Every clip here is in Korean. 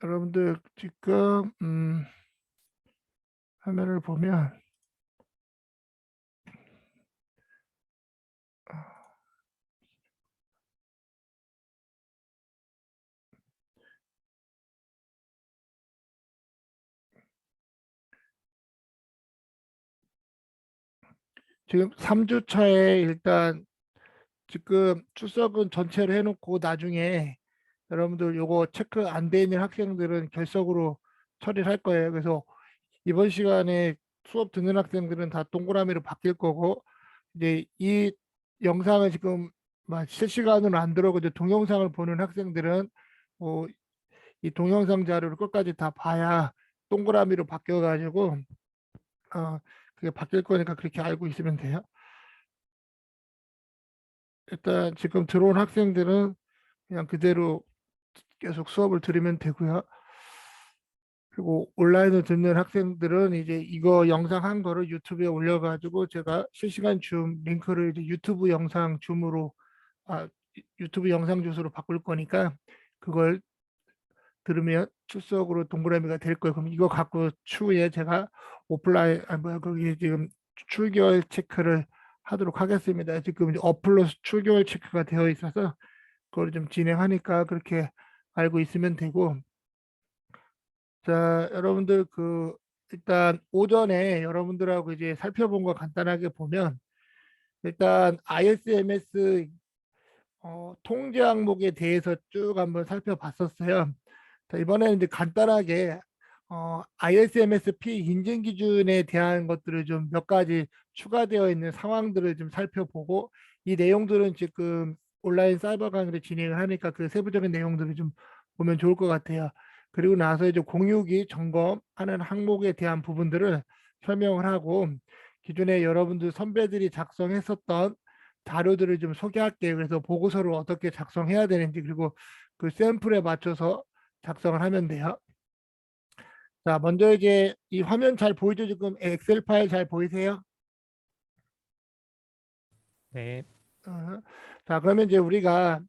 여러분들 지금 화면을 보면 지금 3주 차에 일단 지금 출석은 전체로 해놓고 나중에 여러분들 요거 체크 안 돼 있는 학생들은 결석으로 처리를 할 거예요. 그래서 이번 시간에 수업 듣는 학생들은 다 동그라미로 바뀔 거고, 이제 이 영상을 지금 막 실시간으로 안 들어오고 이제 동영상을 보는 학생들은 이 동영상 자료를 끝까지 다 봐야 동그라미로 바뀌어 가지고 그게 바뀔 거니까 그렇게 알고 있으면 돼요. 일단 지금 들어온 학생들은 그냥 그대로 계속 수업을 들으면 되고요. 그리고 온라인으로 듣는 학생들은 이제 이거 영상 한 거를 유튜브에 올려가지고 제가 실시간 줌 링크를 이제 유튜브 영상 줌으로 유튜브 영상 주소로 바꿀 거니까 그걸 들으면 출석으로 동그라미가 될 거예요. 그럼 이거 갖고 추후에 제가 오프라인 뭐야 거기 지금 출결 체크를 하도록 하겠습니다. 지금 이제 어플로 출결 체크가 되어 있어서 그걸 좀 진행하니까 그렇게 알고 있으면 되고, 자 여러분들 일단 오전에 여러분들하고 이제 살펴본 거 간단하게 보면 일단 ISMS 통제 항목에 대해서 쭉 한번 살펴봤었어요. 자, 이번에는 이제 간단하게 ISMS-P 인증 기준에 대한 것들을 좀 몇 가지 추가되어 있는 상황들을 좀 살펴보고, 이 내용들은 지금 온라인 사이버 강의를 진행을 하니까 그 세부적인 내용들을 좀 보면 좋을 것 같아요. 그리고 나서 이제 공유기 점검하는 항목에 대한 부분들을 설명을 하고, 기존에 여러분들 선배들이 작성했었던 자료들을 좀 소개할게요. 그래서 보고서를 어떻게 작성해야 되는지, 그리고 그 샘플에 맞춰서 작성을 하면 돼요. 자, 먼저 이제 이 화면 잘 보이죠? 지금 엑셀 파일 잘 보이세요? 네, 어. 자, 그러면 이제 우리가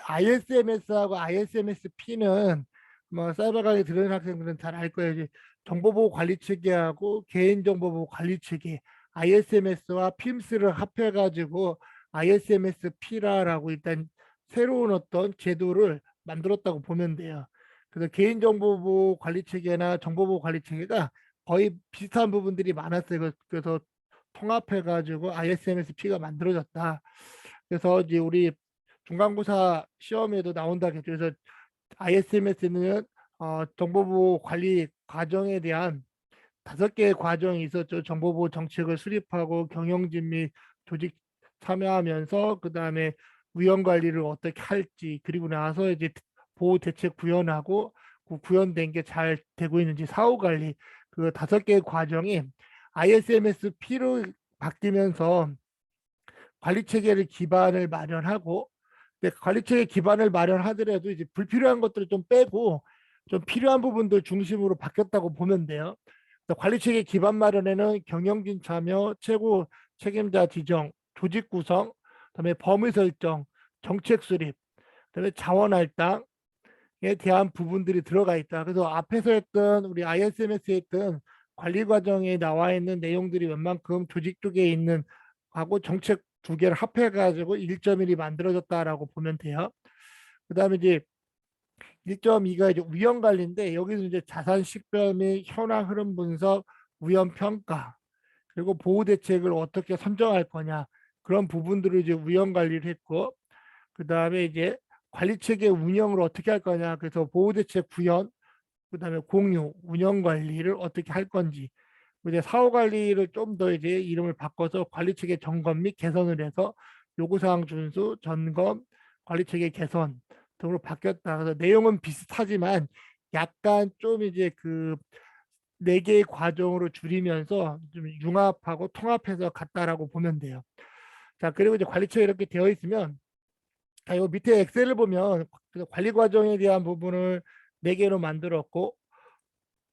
ISMS하고 ISMS-P는 뭐 사이버 강의 들은 학생들은 잘 알 거예요. 이제 정보보호 관리 체계하고 개인정보보호 관리 체계 ISMS와 PIMS를 합해가지고 ISMS-P라고 일단 새로운 어떤 제도를 만들었다고 보면 돼요. 그래서 개인정보보호 관리 체계나 정보보호 관리 체계가 거의 비슷한 부분들이 많았어요. 그래서 통합해가지고 ISMS-P가 만들어졌다. 그래서 이제 우리 중간고사 시험에도 나온다겠죠. 그래서 ISMS는 정보보호 관리 과정에 대한 5개의 과정이 있었죠. 정보보호 정책을 수립하고 경영진 및 조직 참여하면서 그 다음에 위험 관리를 어떻게 할지, 그리고 나서 이제 보호 대책 구현하고 그 구현된 게 잘 되고 있는지 사후 관리, 그 5개의 과정이 ISMS-P로 바뀌면서 관리 체계를 기반을 마련하고, 근데 관리 체계 기반을 마련하더라도 이제 불필요한 것들을 좀 빼고 좀 필요한 부분들 중심으로 바뀌었다고 보면 돼요. 관리 체계 기반 마련에는 경영진 참여, 최고 책임자 지정, 조직 구성, 그다음에 범위 설정, 정책 수립, 그다음에 자원 할당에 대한 부분들이 들어가 있다. 그래서 앞에서 했던 우리 ISMS에 했던 관리 과정에 나와 있는 내용들이 웬만큼 조직 쪽에 있는 하고 정책 2개를 합해가지고 1.1이 만들어졌다라고 보면 돼요. 그 다음에 이제 1.2가 이제 위험 관리인데, 여기서 이제 자산 식별 및 현황 흐름 분석, 위험 평가, 그리고 보호 대책을 어떻게 선정할 거냐, 그런 부분들을 이제 위험 관리를 했고, 그 다음에 이제 관리 체계 운영을 어떻게 할 거냐, 그래서 보호 대책 구현, 그 다음에 공유, 운영 관리를 어떻게 할 건지, 이제 사후 관리를 좀 더 이제 이름을 바꿔서 관리 체계 점검 및 개선을 해서 요구사항 준수, 점검, 관리 체계 개선 등으로 바뀌었다. 그래서 내용은 비슷하지만 약간 좀 이제 그 4개의 과정으로 줄이면서 좀 융합하고 통합해서 갔다라고 보면 돼요. 자, 그리고 이제 관리 체계 이렇게 되어 있으면, 자, 요 밑에 엑셀을 보면 그 관리 과정에 대한 부분을 4개로 만들었고,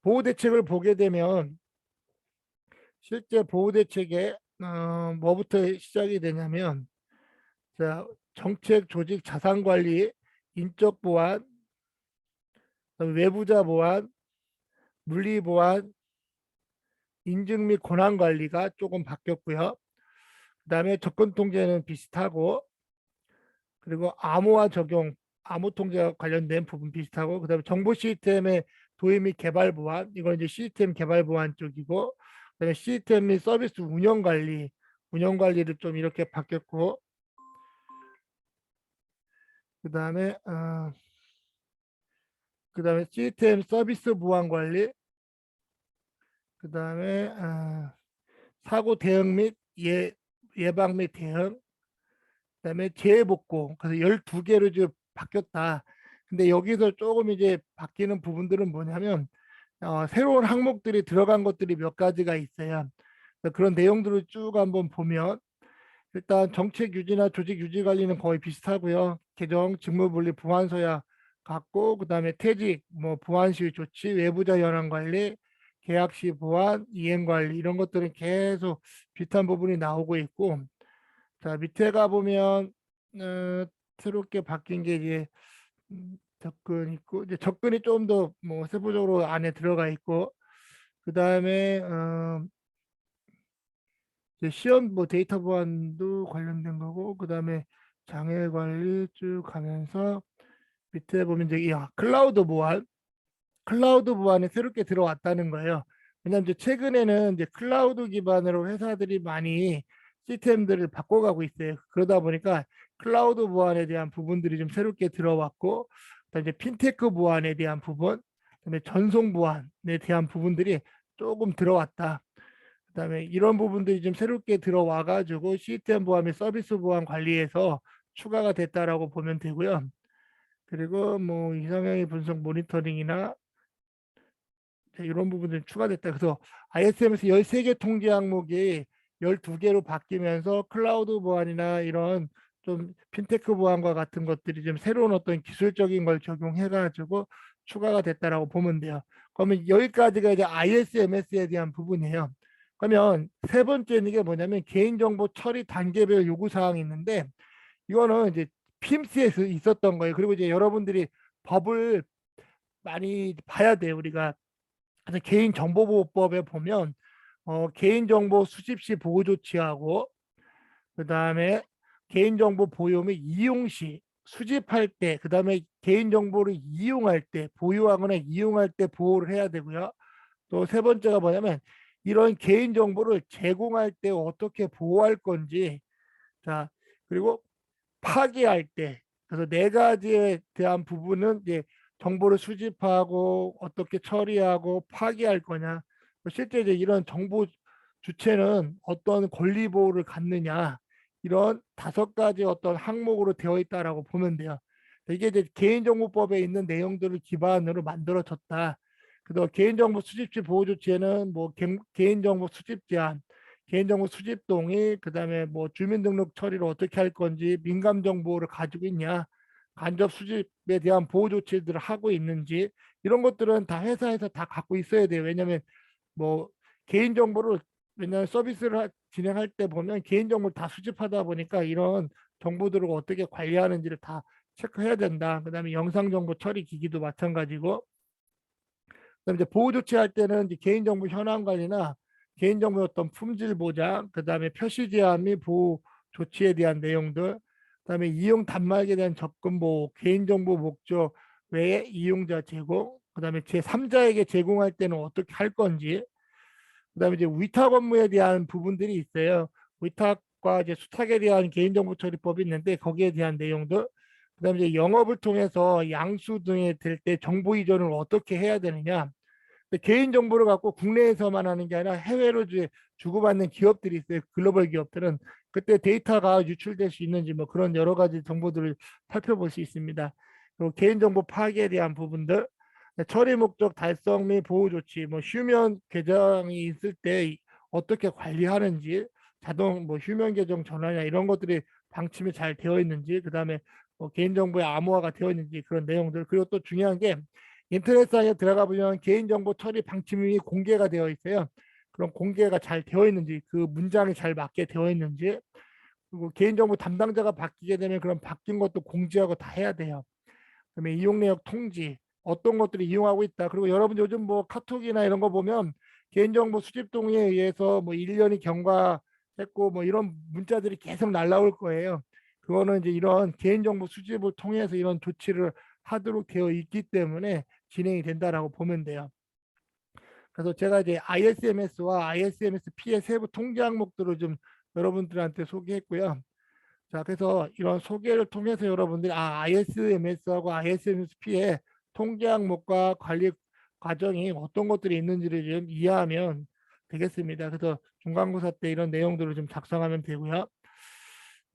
보호 대책을 보게 되면 실제 보호 대책에 뭐부터 시작이 되냐면, 자, 정책, 조직, 자산 관리, 인적 보안, 그다음에 외부자 보안, 물리 보안, 인증 및 권한 관리가 조금 바뀌었고요. 그다음에 접근 통제는 비슷하고, 그리고 암호화 적용, 암호 통제와 관련된 부분 비슷하고, 그다음에 정보 시스템의 도입 및 개발 보안, 이건 이제 시스템 개발 보안 쪽이고, 그다음에 시스템 및 서비스 운영 관리, 운영 관리를 좀 이렇게 바뀌었고, 그다음에 그다음에 시스템 서비스 보안 관리, 그다음에 사고 대응 및 예방 및 대응, 그다음에 재해복구. 그래서 12개로 이제 바뀌었다. 근데 여기서 조금 이제 바뀌는 부분들은 뭐냐면 새로운 항목들이 들어간 것들이 몇 가지가 있어요. 그런 내용들을 쭉 한번 보면, 일단 정책 유지나 조직 유지 관리는 거의 비슷하고요. 개정, 직무분리, 보안서약 같고, 그다음에 퇴직, 뭐 보안 시의 조치, 외부자 현황 관리, 계약 시 보안, 이행 관리, 이런 것들은 계속 비슷한 부분이 나오고 있고, 자 밑에 가 보면 새롭게 바뀐 게 이제 접근 있고, 이제 접근이 좀 더 뭐 세부적으로 안에 들어가 있고, 그다음에 이제 시험 뭐 데이터 보안도 관련된 거고, 그다음에 장애 관리 쭉 가면서 밑에 보면 이제 클라우드 보안, 클라우드 보안이 새롭게 들어왔다는 거예요. 왜냐하면 이제 최근에는 이제 클라우드 기반으로 회사들이 많이 시스템들을 바꿔가고 있어요. 그러다 보니까 클라우드 보안에 대한 부분들이 좀 새롭게 들어왔고, 그다음에 이제 핀테크 보안에 대한 부분, 그다음에 전송 보안에 대한 부분들이 조금 들어왔다. 그다음에 이런 부분들이 좀 새롭게 들어와 가지고 시스템 보안 및 서비스 보안 관리에서 추가가 됐다라고 보면 되고요. 그리고 뭐 이상형의 분석 모니터링이나 이런 부분들이 추가됐다. 그래서 ISMS 13개 통제 항목이 12개로 바뀌면서 클라우드 보안이나 이런 좀 핀테크 보안과 같은 것들이 좀 새로운 어떤 기술적인 걸 적용해 가지고 추가가 됐다라고 보면 돼요. 그러면 여기까지가 이제 ISMS에 대한 부분이에요. 그러면 세 번째는 이게 뭐냐면 개인정보 처리 단계별 요구 사항이 있는데, 이거는 이제 PIMS에서 있었던 거예요. 그리고 이제 여러분들이 법을 많이 봐야 돼요, 우리가. 그래서 개인정보보호법에 보면 개인정보 수집 시 보호 조치하고, 그다음에 개인정보 보유 및 이용 시, 수집할 때, 그다음에 개인정보를 이용할 때, 보유하거나 이용할 때 보호를 해야 되고요. 또 세 번째가 뭐냐면 이런 개인정보를 제공할 때 어떻게 보호할 건지. 자, 그리고 파기할 때, 그래서 네 가지에 대한 부분은 이제 정보를 수집하고 어떻게 처리하고 파기할 거냐. 실제 이제 이런 정보 주체는 어떤 권리 보호를 갖느냐, 이런 5가지 어떤 항목으로 되어 있다라고 보면 돼요. 이게 이제 개인정보법에 있는 내용들을 기반으로 만들어졌다. 그래서 개인정보 수집지 보호 조치에는 뭐 개인정보 수집 제한, 개인정보 수집 동의, 그다음에 뭐 주민등록 처리를 어떻게 할 건지, 민감 정보를 가지고 있냐, 간접 수집에 대한 보호 조치들을 하고 있는지, 이런 것들은 다 회사에서 다 갖고 있어야 돼요. 왜냐하면 뭐 개인 정보를, 왜냐하면 서비스를 진행할 때 보면 개인 정보를 다 수집하다 보니까 이런 정보들을 어떻게 관리하는지를 다 체크해야 된다. 그다음에 영상 정보 처리 기기도 마찬가지고, 그다음에 이제 보호 조치할 때는 이제 개인정보 현황 관리나 개인정보 어떤 품질 보장, 그다음에 표시 제한 및 보호 조치에 대한 내용들, 그다음에 이용 단말기에 대한 접근 보호, 개인정보 목적 외에 이용자 제공, 그다음에 제3자에게 제공할 때는 어떻게 할 건지, 그다음에 이제 위탁 업무에 대한 부분들이 있어요. 위탁과 이제 수탁에 대한 개인정보 처리법이 있는데 거기에 대한 내용들, 그다음에 이제 영업을 통해서 양수 등에 될 때 정보 이전을 어떻게 해야 되느냐. 개인 정보를 갖고 국내에서만 하는 게 아니라 해외로 이제 주고받는 기업들이 있어요. 글로벌 기업들은 그때 데이터가 유출될 수 있는지 뭐 그런 여러 가지 정보들을 살펴볼 수 있습니다. 그리고 개인정보 파기에 대한 부분들, 처리 목적 달성 및 보호 조치, 뭐 휴면 계정이 있을 때 어떻게 관리하는지, 자동 뭐 휴면 계정 전환이나 이런 것들이 방침이 잘 되어 있는지, 그다음에 뭐 개인정보의 암호화가 되어 있는지, 그런 내용들. 그리고 또 중요한 게 인터넷상에 들어가 보면 개인정보 처리 방침이 공개가 되어 있어요. 그럼 공개가 잘 되어 있는지, 그 문장이 잘 맞게 되어 있는지, 그리고 개인정보 담당자가 바뀌게 되면 그런 바뀐 것도 공지하고 다 해야 돼요. 그다음에 이용 내역 통지, 어떤 것들이 이용하고 있다. 그리고 여러분 요즘 뭐 카톡이나 이런 거 보면 개인정보 수집 동의에 의해서 뭐 1년이 경과했고 뭐 이런 문자들이 계속 날라올 거예요. 그거는 이제 이런 개인정보 수집을 통해서 이런 조치를 하도록 되어 있기 때문에 진행이 된다라고 보면 돼요. 그래서 제가 이제 ISMS와 ISMS-P의 세부 통계 항목들을 좀 여러분들한테 소개했고요. 자, 그래서 이런 소개를 통해서 여러분들이 ISMS하고 ISMS-P의 통계 항목과 관리 과정이 어떤 것들이 있는지를 좀 이해하면 되겠습니다. 그래서 중간고사 때 이런 내용들을 좀 작성하면 되고요.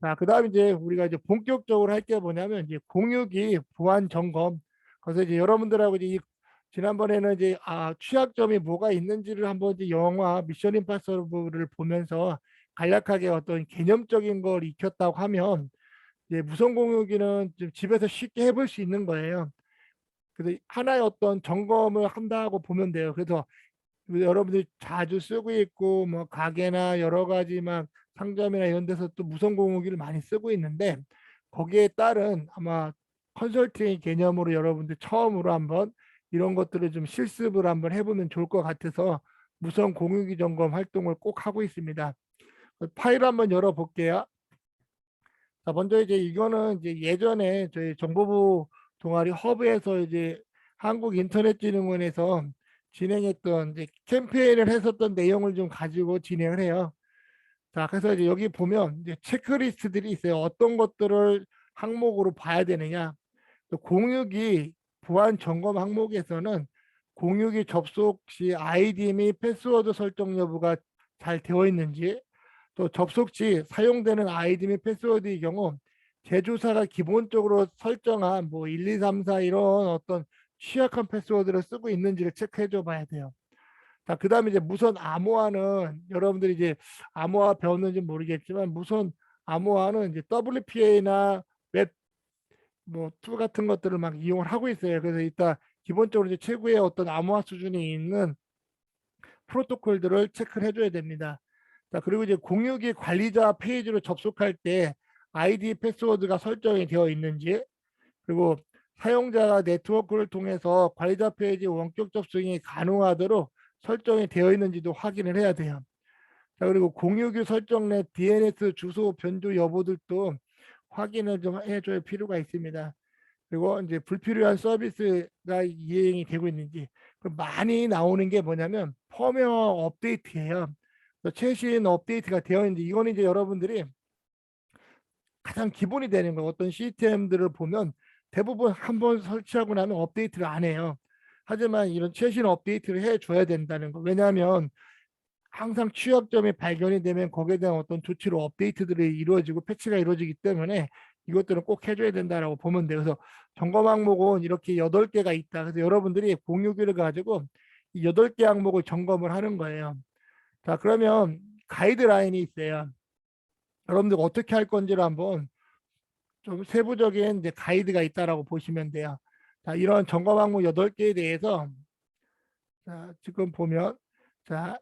자, 그다음 이제 우리가 이제 본격적으로 할 게 뭐냐면 이제 공유기 보안 점검. 그래서 이제 여러분들하고 이제 지난번에는 이제 취약점이 뭐가 있는지를 한번 이제 영화 미션 임파서블을 보면서 간략하게 어떤 개념적인 걸 익혔다고 하면 이제 무선 공유기는 좀 집에서 쉽게 해볼 수 있는 거예요. 그래서 하나의 어떤 점검을 한다고 보면 돼요. 그래서 여러분들이 자주 쓰고 있고 뭐 가게나 여러 가지 막 상점이나 이런 데서 또 무선 공유기를 많이 쓰고 있는데 거기에 따른 아마 컨설팅 개념으로 여러분들 처음으로 한번 이런 것들을 좀 실습을 한번 해보면 좋을 것 같아서 무선 공유기 점검 활동을 꼭 하고 있습니다. 파일 한번 열어볼게요. 자, 먼저 이제 이거는 이제 예전에 저희 정보부 동아리 허브에서 이제 한국인터넷진흥원에서 진행했던 이제 캠페인을 했었던 내용을 좀 가지고 진행을 해요. 자, 그래서 이제 여기 보면 이제 체크리스트들이 있어요. 어떤 것들을 항목으로 봐야 되느냐. 또 공유기 보안 점검 항목에서는 공유기 접속 시 아이디 및 패스워드 설정 여부가 잘 되어 있는지, 또 접속 시 사용되는 아이디 및 패스워드의 경우 제조사가 기본적으로 설정한 뭐 1, 2, 3, 4 이런 어떤 취약한 패스워드를 쓰고 있는지를 체크해 줘 봐야 돼요. 자, 그다음에 이제 무선 암호화는 여러분들이 이제 암호화 배웠는지 모르겠지만 무선 암호화는 이제 WPA나 웹 뭐 툴 같은 것들을 막 이용을 하고 있어요. 그래서 이따 기본적으로 이제 최고의 어떤 암호화 수준이 있는 프로토콜들을 체크를 해줘야 됩니다. 자, 그리고 이제 공유기 관리자 페이지로 접속할 때 아이디 패스워드가 설정이 되어 있는지, 그리고 사용자가 네트워크를 통해서 관리자 페이지 원격 접속이 가능하도록 설정이 되어 있는지도 확인을 해야 돼요. 자, 그리고 공유기 설정 내 DNS 주소 변조 여부들도 확인을 좀 해줄 필요가 있습니다. 그리고 이제 불필요한 서비스가 이행이 되고 있는지. 많이 나오는 게 뭐냐면 펌웨어 업데이트예요. 최신 업데이트가 되어 있는지, 이거는 이제 여러분들이 가장 기본이 되는 거예요. 어떤 시스템들을 보면 대부분 한번 설치하고 나면 업데이트를 안 해요. 하지만 이런 최신 업데이트를 해줘야 된다는 거. 왜냐하면 항상 취약점이 발견이 되면 거기에 대한 어떤 조치로 업데이트들이 이루어지고 패치가 이루어지기 때문에 이것들은 꼭 해줘야 된다라고 보면 돼요. 그래서 점검 항목은 이렇게 8개가 있다. 그래서 여러분들이 공유기를 가지고 이 8개 항목을 점검을 하는 거예요. 자, 그러면 가이드라인이 있어요. 여러분들 어떻게 할 건지를 한번 좀 세부적인 이제 가이드가 있다라고 보시면 돼요. 자, 이런 점검 항목 8개에 대해서 자, 지금 보면 자,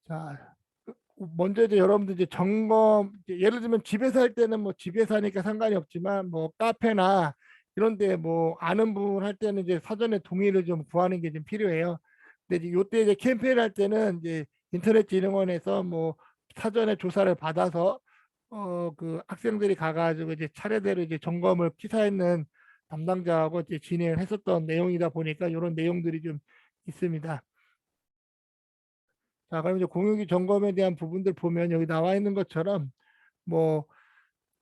자, 먼저 이제 여러분들 이제 점검, 예를 들면 집에서 할 때는 뭐 집에서 하니까 상관이 없지만 뭐 카페나 이런 데 뭐 아는 분 할 때는 이제 사전에 동의를 좀 구하는 게 좀 필요해요. 근데 이제 요때 이제 캠페인 할 때는 이제 인터넷진흥원에서 뭐 사전에 조사를 받아서 그 학생들이 가가지고 이제 차례대로 이제 점검을 키사했는 담당자하고 이제 진행을 했었던 내용이다 보니까 이런 내용들이 좀 있습니다. 자, 그럼 이제 공유기 점검에 대한 부분들 보면 여기 나와 있는 것처럼 뭐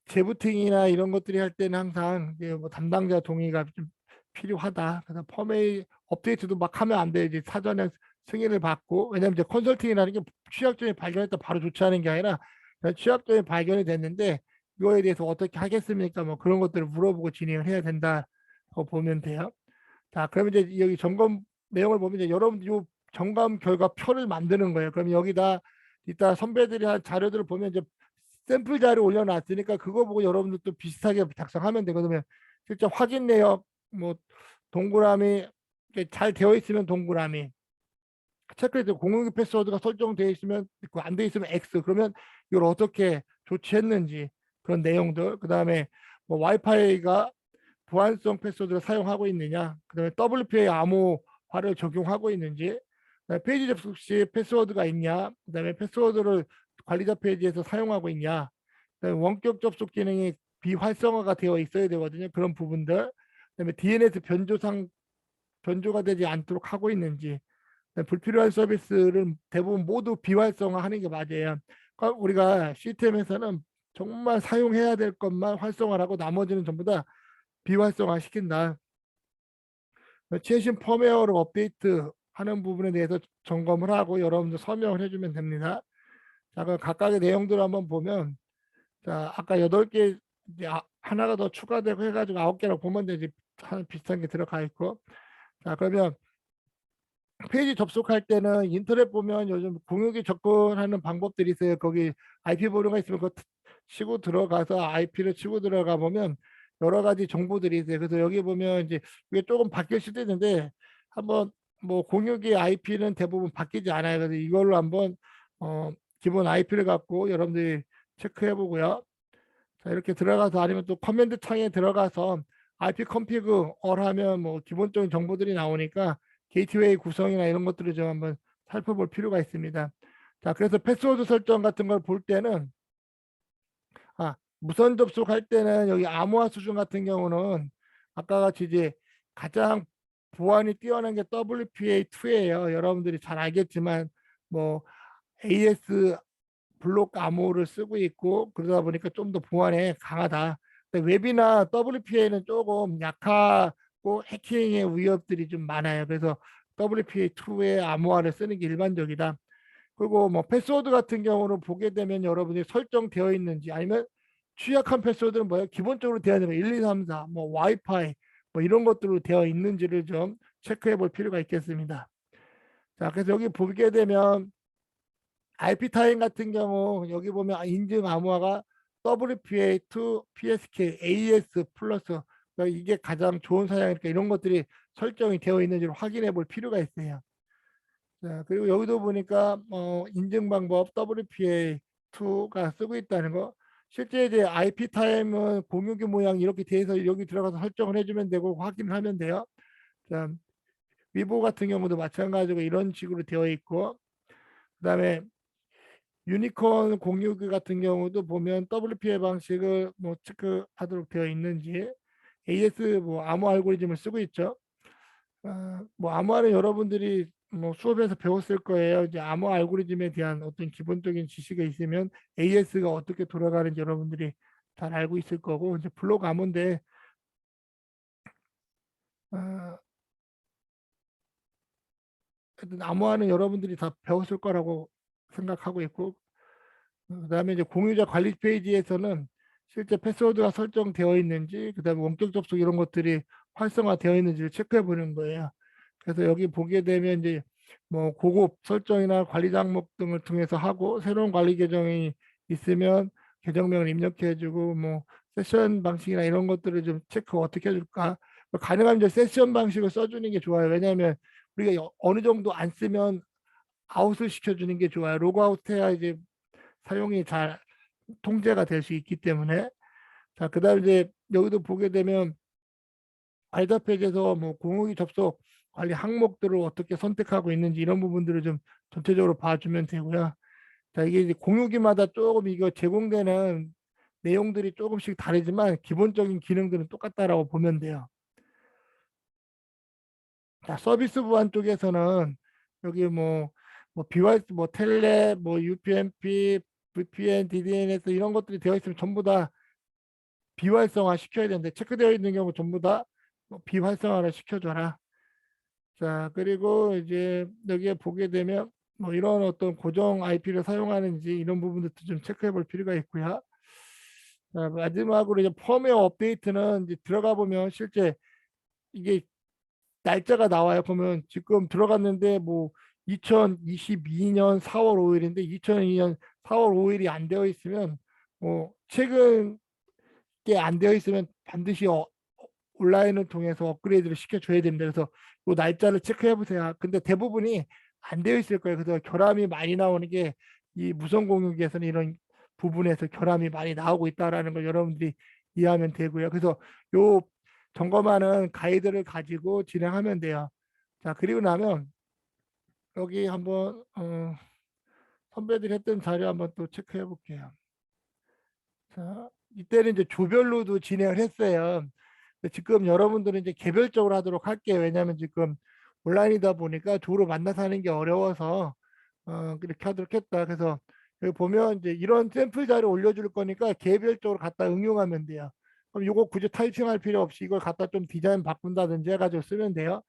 재부팅이나 이런 것들이 할 때는 항상 이제 뭐 담당자 동의가 좀 필요하다. 그래서 펌웨이 업데이트도 막 하면 안 돼. 이제 사전에 승인을 받고, 왜냐면 이제 컨설팅이라는 게 취약점이 발견했다 바로 조치하는 게 아니라 그냥 취약점이 발견이 됐는데 이거에 대해서 어떻게 하겠습니까? 뭐 그런 것들을 물어보고 진행을 해야 된다고 보면 돼요. 자, 그러면 이제 여기 점검 내용을 보면 이제 여러분들 요 점검 결과 표를 만드는 거예요. 그럼 여기다 이따 선배들이 한 자료들을 보면 이제 샘플 자료 올려놨으니까 그거 보고 여러분들도 비슷하게 작성하면 되거든요. 실제 확인 내역 뭐 동그라미 잘 되어 있으면 동그라미, 체크리스트 공용기 패스워드가 설정되어 있으면 있고 안 되어 있으면 X. 그러면 이걸 어떻게 조치했는지 그런 내용들, 그 다음에 뭐 와이파이가 보안성 패스워드를 사용하고 있느냐, 그다음에 WPA 암호화를 적용하고 있는지, 그다음에 페이지 접속 시 패스워드가 있냐, 그다음에 패스워드를 관리자 페이지에서 사용하고 있냐, 그다음에 원격 접속 기능이 비활성화가 되어 있어야 되거든요. 그런 부분들. 그다음에 DNS 변조가 되지 않도록 하고 있는지, 불필요한 서비스를 대부분 모두 비활성화하는 게 맞아요. 그러니까 우리가 시스템에서는 정말 사용해야 될 것만 활성화를 하고 나머지는 전부 다 비활성화 시킨다. 최신 펌웨어를 업데이트 하는 부분에 대해서 점검을 하고 여러분들 설명을 해주면 됩니다. 자, 그럼 각각의 내용들을 한번 보면, 자, 아까 8개 이제 하나가 더 추가되고 해가지고 9개라고 보면 되지. 비슷한 게 들어가 있고. 자, 그러면 페이지 접속할 때는 인터넷 보면 요즘 공유기 접근하는 방법들이 있어요. 거기 IP 번호가 있으면 그거 치고 들어가서 IP를 치고 들어가 보면 여러 가지 정보들이 있어요. 그래서 여기 보면 이제 이게 조금 바뀔 수도 있는데 한번 뭐 공유기 IP는 대부분 바뀌지 않아요. 그래서 이걸로 한번 기본 IP를 갖고 여러분들이 체크해 보고요. 자, 이렇게 들어가서 아니면 또 커맨드 창에 들어가서 IP 컨피그 하면 뭐 기본적인 정보들이 나오니까 게이트웨이 구성이나 이런 것들을 좀 한번 살펴볼 필요가 있습니다. 자, 그래서 패스워드 설정 같은 걸 볼 때는 무선 접속할 때는 여기 암호화 수준 같은 경우는 아까 같이 이제 가장 보안이 뛰어난 게 WPA2예요. 여러분들이 잘 알겠지만 뭐 AS 블록 암호를 쓰고 있고 그러다 보니까 좀 더 보안에 강하다. 근데 웹이나 WPA는 조금 약하고 해킹의 위협들이 좀 많아요. 그래서 WPA2의 암호화를 쓰는 게 일반적이다. 그리고 뭐 패스워드 같은 경우는 보게 되면 여러분이 설정되어 있는지 아니면 취약한 패스워드는 뭐예요? 기본적으로 되어 있는 거 1, 2, 3, 4, 뭐 와이파이 뭐 이런 것들로 되어 있는지를 좀 체크해 볼 필요가 있겠습니다. 자, 그래서 여기 보게 되면 IP 타임 같은 경우 여기 보면 인증 암호화가 WPA2, PSK, AS 플러스 그러니까 이게 가장 좋은 사양이니까 이런 것들이 설정이 되어 있는지를 확인해 볼 필요가 있어요. 자, 그리고 여기도 보니까 인증 방법 WPA2가 쓰고 있다는 거. 실제 이제 IP 타임은 공유기 모양 이렇게 돼서 여기 들어가서 설정을 해주면 되고 확인을 하면 돼요. 자, 위보 같은 경우도 마찬가지로 이런 식으로 되어 있고, 그다음에 유니콘 공유기 같은 경우도 보면 WPA 방식을 뭐 체크하도록 되어 있는지, AS 뭐 암호 알고리즘을 쓰고 있죠. 뭐 암호화는 여러분들이 뭐 수업에서 배웠을 거예요. 이제 암호 알고리즘에 대한 어떤 기본적인 지식이 있으면 AS가 어떻게 돌아가는지 여러분들이 잘 알고 있을 거고, 이제 블록 암호인데 어, 하여튼 암호화는 여러분들이 다 배웠을 거라고 생각하고 있고, 그다음에 이제 공유자 관리 페이지에서는 실제 패스워드가 설정되어 있는지, 그다음에 원격 접속 이런 것들이 활성화되어 있는지를 체크해 보는 거예요. 그래서 여기 보게 되면 이제 뭐 고급 설정이나 관리 장목 등을 통해서 하고 새로운 관리 계정이 있으면 계정명을 입력해 주고 뭐 세션 방식이나 이런 것들을 좀 체크 어떻게 해줄까? 가능하면 이제 세션 방식을 써주는 게 좋아요. 왜냐하면 우리가 어느 정도 안 쓰면 아웃을 시켜주는 게 좋아요. 로그아웃 해야 이제 사용이 잘 통제가 될 수 있기 때문에. 자, 그다음 이제 여기도 보게 되면 알다 페이지에서 뭐 공유기 접속 관리 항목들을 어떻게 선택하고 있는지 이런 부분들을 좀 전체적으로 봐주면 되고요. 자, 이게 이제 공유기마다 조금 이거 제공되는 내용들이 조금씩 다르지만 기본적인 기능들은 똑같다라고 보면 돼요. 자, 서비스 보안 쪽에서는 여기 뭐 BYS, 뭐 텔레, 뭐 UPnP, VPN, DDNS 이런 것들이 되어 있으면 전부 다 비활성화 시켜야 되는데 체크되어 있는 경우 전부 다 비활성화를 시켜줘라. 자, 그리고 이제 여기에 보게 되면 뭐 이런 어떤 고정 IP를 사용하는지 이런 부분들도 좀 체크해 볼 필요가 있고요. 자, 마지막으로 이제 펌웨어 업데이트는 이제 들어가 보면 실제 이게 날짜가 나와요. 보면 지금 들어갔는데 뭐 2022년 4월 5일인데 2002년 4월 5일이 안 되어 있으면 뭐 최근 게 안 되어 있으면 반드시 온라인을 통해서 업그레이드를 시켜줘야 됩니다. 그래서 그 날짜를 체크해 보세요. 근데 대부분이 안 되어 있을 거예요. 그래서 결함이 많이 나오는 게 이 무선 공유기에서는 이런 부분에서 결함이 많이 나오고 있다라는 걸 여러분들이 이해하면 되고요. 그래서 요 점검하는 가이드를 가지고 진행하면 돼요. 자, 그리고 나면 여기 한번 선배들이 했던 자료 한번 또 체크해 볼게요. 자, 이때는 이제 조별로도 진행을 했어요. 근데 지금 여러분들은 이제 개별적으로 하도록 할게요. 왜냐하면 지금 온라인이다 보니까 조로 만나서 하는 게 어려워서 그렇게 하도록 했다. 그래서 여기 보면 이제 이런 샘플 자료 올려줄 거니까 개별적으로 갖다 응용하면 돼요. 그럼 이거 굳이 타이핑할 필요 없이 이걸 갖다 좀 디자인 바꾼다든지 해가지고 쓰면 돼요.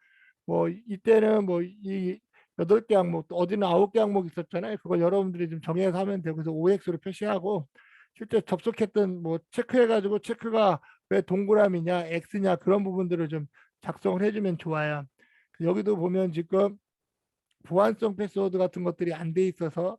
뭐 이때는 뭐 이 8개 항목, 또 어디는 9개 항목 있었잖아요. 그걸 여러분들이 좀 정해서 하면 되고, 그래서 OX로 표시하고 실제 접속했던 뭐 체크해가지고 체크가 왜 동그라미냐, X냐 그런 부분들을 좀 작성을 해주면 좋아요. 여기도 보면 지금 보안성 패스워드 같은 것들이 안 돼 있어서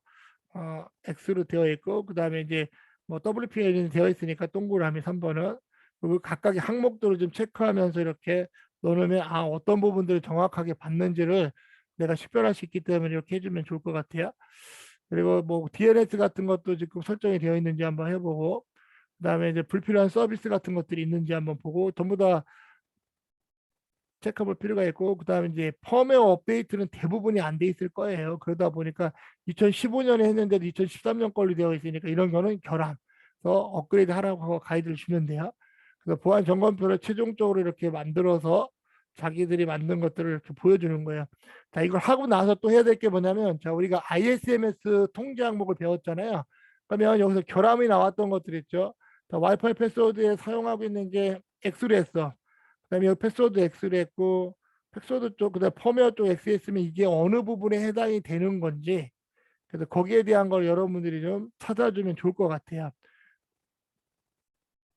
X로 되어 있고, 그 다음에 이제 뭐 WPA는 되어 있으니까 동그라미 3번은, 그리고 각각의 항목들을 좀 체크하면서 이렇게 넣으면 어떤 부분들을 정확하게 받는지를 내가 식별할 수 있기 때문에 이렇게 해주면 좋을 것 같아요. 그리고 뭐 DNS 같은 것도 지금 설정이 되어 있는지 한번 해보고, 그다음에 이제 불필요한 서비스 같은 것들이 있는지 한번 보고 전부 다 체크해볼 필요가 있고, 그다음에 이제 펌웨어 업데이트는 대부분이 안 돼 있을 거예요. 그러다 보니까 2015년에 했는데도 2013년 걸로 되어 있으니까 이런 거는 결함. 그래서 업그레이드 하라고 하고 가이드를 주면 돼요. 그래서 보안 점검표를 최종적으로 이렇게 만들어서 자기들이 만든 것들을 이렇게 보여주는 거예요. 자, 이걸 하고 나서 또 해야 될 게 뭐냐면, 자, 우리가 ISMS 통제 항목을 배웠잖아요. 그러면 여기서 결함이 나왔던 것들 있죠. 자, 와이파이 패스워드에 사용하고 있는 게 X로 했어. 그다음에 여기 패스워드 X로 했고, 패스워드 쪽, 그다음 펌웨어 쪽 X 했으면 이게 어느 부분에 해당이 되는 건지, 그래서 거기에 대한 걸 여러분들이 좀 찾아주면 좋을 것 같아요.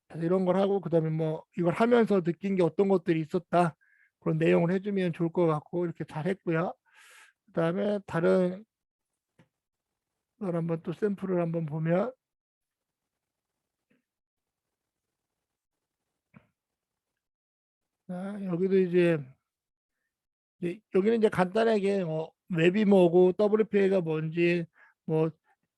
그래서 이런 걸 하고, 그다음에 뭐 이걸 하면서 느낀 게 어떤 것들이 있었다, 그런 내용을 해주면 좋을 것 같고, 이렇게 잘 했고요. 그다음에 다른 걸 한번 또 샘플을 한번 보면, 여기도 이제 여기는 이제 간단하게 웹이 뭐고 WPA가 뭔지, 뭐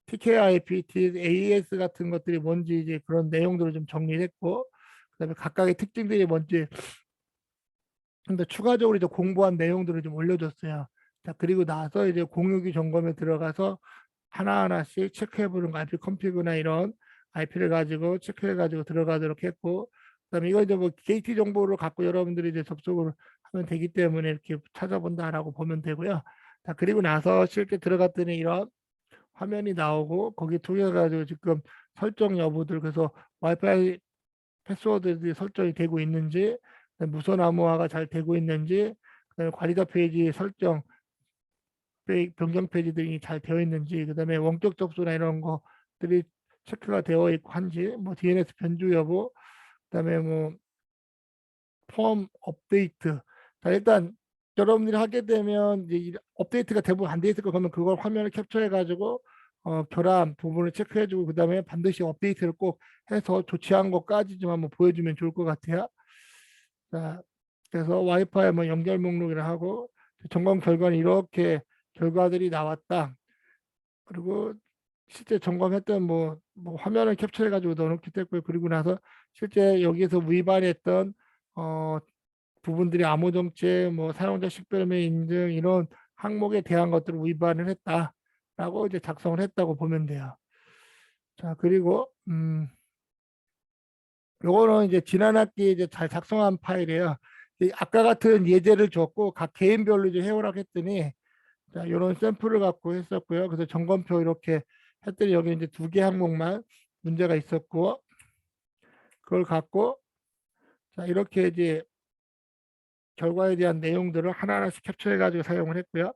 TKIP, AES 같은 것들이 뭔지, 이제 그런 내용들을 좀 정리했고, 그다음에 각각의 특징들이 뭔지 근데 추가적으로 이제 공부한 내용들을 좀 올려줬어요. 자, 그리고 나서 이제 공유기 점검에 들어가서 하나하나씩 체크해보는 거, IP 컴피그나 이런 IP를 가지고 체크해가지고 들어가도록 했고, 그다음에 이거 이제 뭐 게이트 정보를 갖고 여러분들이 이제 접속을 하면 되기 때문에 이렇게 찾아본다라고 보면 되고요. 자, 그리고 나서 실제 들어갔더니 이런 화면이 나오고, 거기 통해 가지고 지금 설정 여부들, 그래서 와이파이 패스워드들이 설정이 되고 있는지, 무선 암호화가 잘 되고 있는지, 그다음에 관리자 페이지 설정 변경 페이지들이 잘 되어 있는지, 그다음에 원격 접수나 이런 것들이 체크가 되어 있고 한지, 뭐 DNS 변조 여부, 그다음에 뭐 폼 업데이트. 자, 일단 여러분들이 하게 되면 이제 업데이트가 대부분 안 돼 있을 거, 그러면 그걸 화면을 캡처해 가지고 결함 부분을 체크해 주고, 그다음에 반드시 업데이트를 꼭 해서 조치한 것까지 좀 한번 보여주면 좋을 것 같아요. 자, 그래서 와이파이 뭐 연결 목록이라 하고, 점검 결과는 이렇게 결과들이 나왔다. 그리고 실제 점검했던 뭐 화면을 캡처해 가지고 넣어놓기 때문에, 그리고 나서 실제 여기에서 위반했던 어 부분들이 암호 정체, 뭐 사용자 식별명 인증 이런 항목에 대한 것들을 위반을 했다라고 이제 작성을 했다고 보면 돼요. 자, 그리고 요거는 이제 지난 학기에 이제 잘 작성한 파일이에요. 아까 같은 예제를 줬고 각 개인별로 이제 해오라고 했더니, 자, 이런 샘플을 갖고 했었고요. 그래서 점검표 이렇게 했더니 여기 이제 2개 항목만 문제가 있었고, 그걸 갖고 자, 이렇게 이제 결과에 대한 내용들을 하나하나씩 캡처해 가지고 사용을 했고요.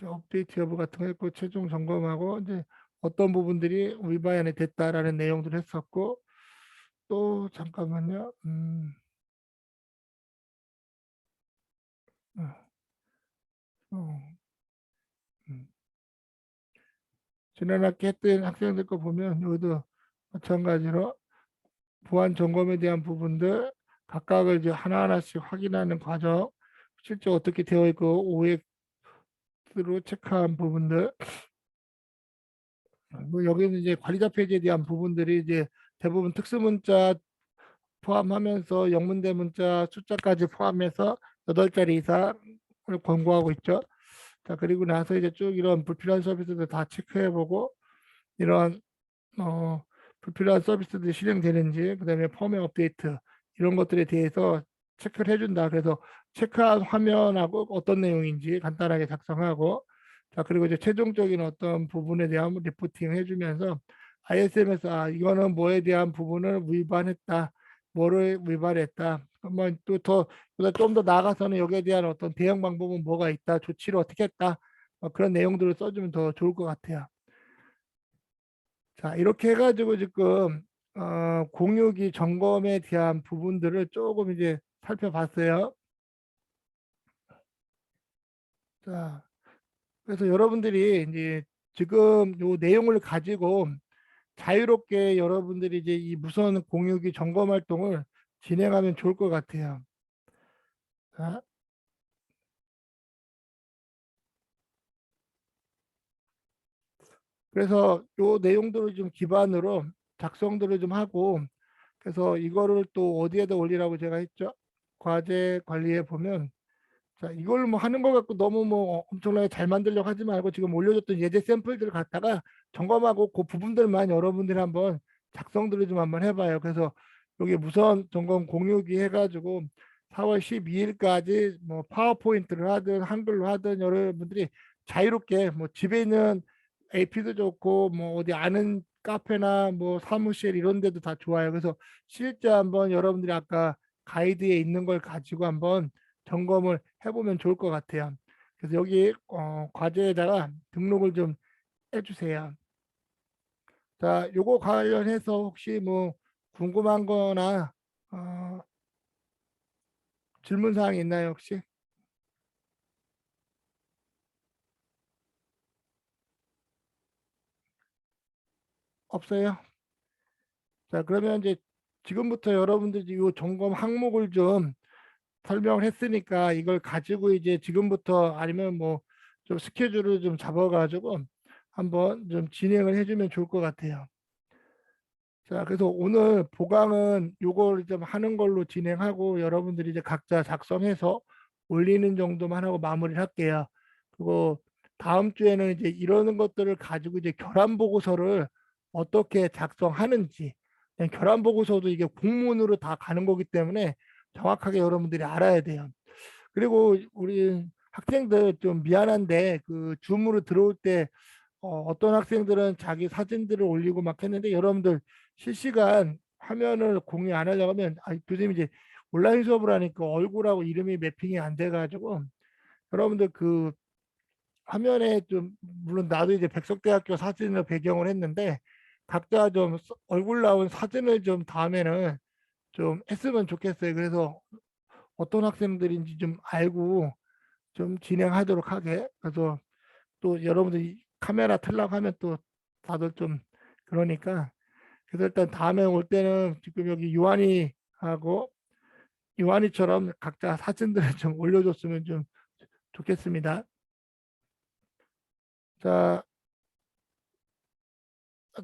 업데이트 여부 같은 거 했고, 최종 점검하고 이제 어떤 부분들이 위반이 됐다라는 내용들을 했었고, 또 잠깐만요. 어, 어, 음. 지난 학기 했던 학생들 거 보면 여기도 마찬가지로 보안 점검에 대한 부분들 각각을 이제 하나하나씩 확인하는 과정, 실제 어떻게 되어 있고 OX로 체크한 부분들, 뭐 여기는 이제 관리자 페이지에 대한 부분들이 이제 대부분 특수문자 포함하면서 영문대 문자 숫자까지 포함해서 8자리 이상을 권고하고 있죠. 자, 그리고 나서 이제 쭉 이런 불필요한 서비스들 다 체크해보고 이런 불필요한 서비스들이 실행되는지, 그다음에 펌웨어 업데이트 이런 것들에 대해서 체크를 해준다. 그래서 체크한 화면하고 어떤 내용인지 간단하게 작성하고, 자, 그리고 이제 최종적인 어떤 부분에 대한 리포팅 해주면서 ISM에서 이거는 뭐에 대한 부분을 위반했다, 뭐를 위반했다. 한번 또더 좀 더 나아가서는 여기에 대한 어떤 대응 방법은 뭐가 있다, 조치를 어떻게 했다, 그런 내용들을 써주면 더 좋을 것 같아요. 자, 이렇게 해가지고 지금 공유기 점검에 대한 부분들을 조금 이제 살펴봤어요. 자, 그래서 여러분들이 이제 지금 요 내용을 가지고 자유롭게 여러분들이 이제 이 무선 공유기 점검 활동을 진행하면 좋을 것 같아요. 자, 그래서 요 내용들을 좀 기반으로 작성들을 좀 하고, 그래서 이거를 또 어디에다 올리라고 제가 했죠? 과제 관리에 보면, 자, 이걸 뭐 하는 거 갖고 너무 뭐 엄청나게 잘 만들려고 하지 말고 지금 올려줬던 예제 샘플들을 갖다가 점검하고 그 부분들만 여러분들이 한번 작성들을 좀 한번 해봐요. 그래서 여기 무선 점검 공유기 해가지고 4월 12일까지 뭐 파워포인트를 하든 한글로 하든 여러분들이 자유롭게 뭐 집에 있는 AP도 좋고 뭐 어디 아는 카페나 뭐 사무실 이런 데도 다 좋아요. 그래서 실제 한번 여러분들이 아까 가이드에 있는 걸 가지고 한번 점검을 해보면 좋을 것 같아요. 그래서 여기 과제에다가 등록을 좀 해주세요. 자, 요거 관련해서 혹시 뭐 궁금한 거나 어, 질문 사항 있나요, 혹시? 없어요? 자, 그러면 이제 지금부터 여러분들이 이 점검 항목을 좀 설명을 했으니까 이걸 가지고 이제 지금부터 아니면 뭐 좀 스케줄을 좀 잡아가지고 한번 좀 진행을 해주면 좋을 것 같아요. 자, 그래서 오늘 보강은 요걸 좀 하는 걸로 진행하고 여러분들이 이제 각자 작성해서 올리는 정도만 하고 마무리를 할게요. 그리고 다음 주에는 이제 이러는 것들을 가지고 이제 결함 보고서를 어떻게 작성하는지, 결함 보고서도 이게 공문으로 다 가는 거기 때문에 정확하게 여러분들이 알아야 돼요. 그리고 우리 학생들 좀 미안한데 그 줌으로 들어올 때 어떤 학생들은 자기 사진들을 올리고 막 했는데 여러분들 실시간 화면을 공유 안 하려고 하면 교수님 이제 온라인 수업을 하니까 얼굴하고 이름이 매핑이 안 돼가지고 여러분들 그 화면에 좀 물론 나도 이제 백석대학교 사진을 배경을 했는데 각자 좀 얼굴 나온 사진을 좀 다음에는 좀 했으면 좋겠어요. 그래서 어떤 학생들인지 좀 알고 좀 진행하도록 하게. 그래서 또 여러분들이 카메라 틀라고 하면 또 다들 좀 그러니까 그래서 일단 다음에 올 때는 지금 여기 유한이하고 유한이처럼 각자 사진들을 좀 올려줬으면 좀 좋겠습니다. 자,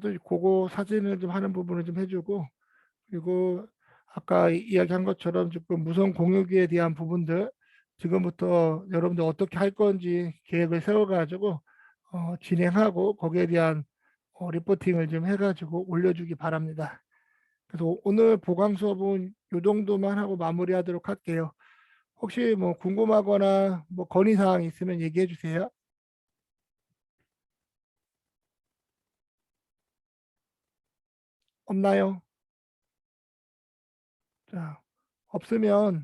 또 그거 사진을 좀 하는 부분을 좀 해주고 그리고 아까 이야기한 것처럼 지금 무선 공유기에 대한 부분들 지금부터 여러분들 어떻게 할 건지 계획을 세워가지고 진행하고 거기에 대한 리포팅을 좀 해가지고 올려주기 바랍니다. 그래서 오늘 보강 수업은 이 정도만 하고 마무리하도록 할게요. 혹시 뭐 궁금하거나 뭐 건의사항 있으면 얘기해 주세요. 없나요? 자, 없으면